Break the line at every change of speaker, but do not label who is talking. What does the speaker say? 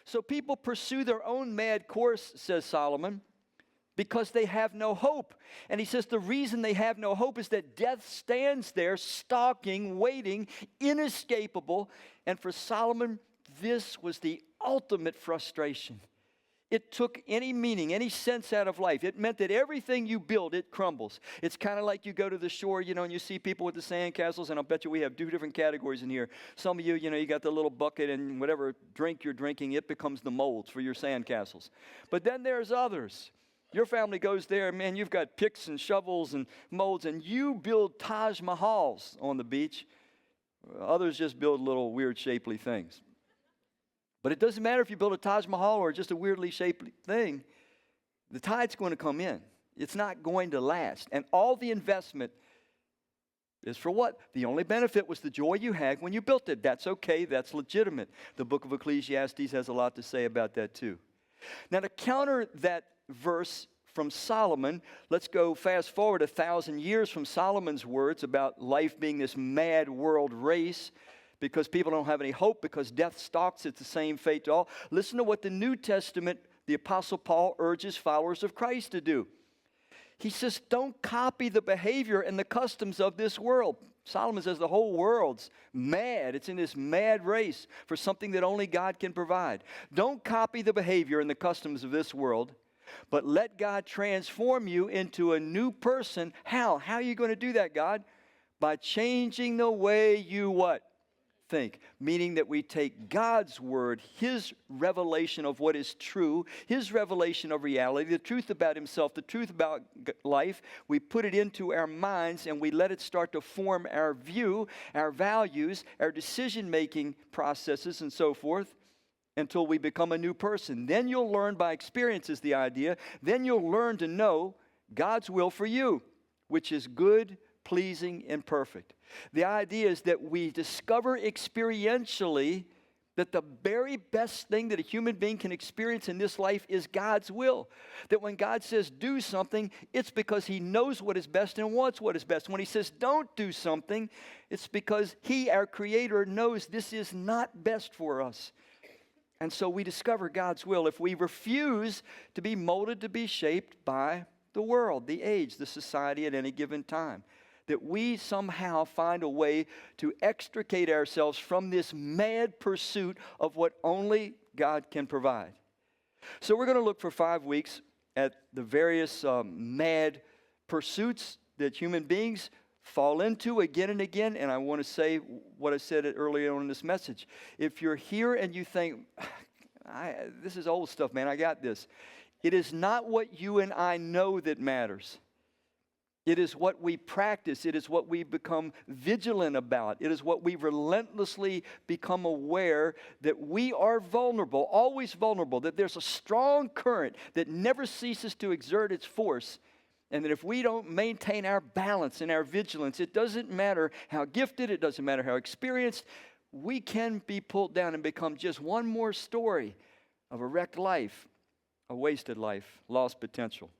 So people pursue their own mad course, says Solomon, because they have no hope. And he says the reason they have no hope is that death stands there, stalking, waiting, inescapable. And for Solomon, this was the ultimate frustration. It took any meaning, any sense out of life. It meant that everything you build, it crumbles. It's kind of like you go to the shore, and you see people with the sand castles, and I'll bet you we have two different categories in here. Some of you, you got the little bucket, and whatever drink you're drinking, it becomes the molds for your sand castles. But then there's others. Your family goes there, man, you've got picks and shovels and molds, and you build Taj Mahals on the beach. Others just build little weird shapely things. But it doesn't matter if you build a Taj Mahal or just a weirdly shaped thing. The tide's going to come in. It's not going to last. And all the investment is for what? The only benefit was the joy you had when you built it. That's okay. That's legitimate. The book of Ecclesiastes has a lot to say about that too. Now, to counter that verse from Solomon, let's go fast forward 1,000 years from Solomon's words about life being this mad world race, because people don't have any hope, because death stalks, it's the same fate to all. Listen to what the New Testament, the Apostle Paul urges followers of Christ to do. He says, don't copy the behavior and the customs of this world. Solomon says the whole world's mad. It's in this mad race for something that only God can provide. Don't copy the behavior and the customs of this world, but let God transform you into a new person. How? How are you going to do that, God? By changing the way you what? Think, meaning that we take God's word, His revelation of what is true, His revelation of reality, the truth about Himself, the truth about life, we put it into our minds and we let it start to form our view, our values, our decision-making processes and so forth until we become a new person. Then you'll learn by experience is the idea. Then you'll learn to know God's will for you, which is good, pleasing, and perfect. The idea is that we discover experientially that the very best thing that a human being can experience in this life is God's will. That when God says do something, it's because He knows what is best and wants what is best. When He says don't do something, it's because He, our Creator, knows this is not best for us. And so we discover God's will. If we refuse to be molded, to be shaped by the world, the age, the society at any given time, that we somehow find a way to extricate ourselves from this mad pursuit of what only God can provide. So we're going to look for 5 weeks at the various mad pursuits that human beings fall into again and again. And I want to say what I said earlier on in this message. If you're here and you think, this is old stuff, man, I got this. It is not what you and I know that matters. It is what we practice. It is what we become vigilant about. It is what we relentlessly become aware that we are vulnerable, always vulnerable, that there's a strong current that never ceases to exert its force, and that if we don't maintain our balance and our vigilance, it doesn't matter how gifted, it doesn't matter how experienced, we can be pulled down and become just one more story of a wrecked life, a wasted life, lost potential.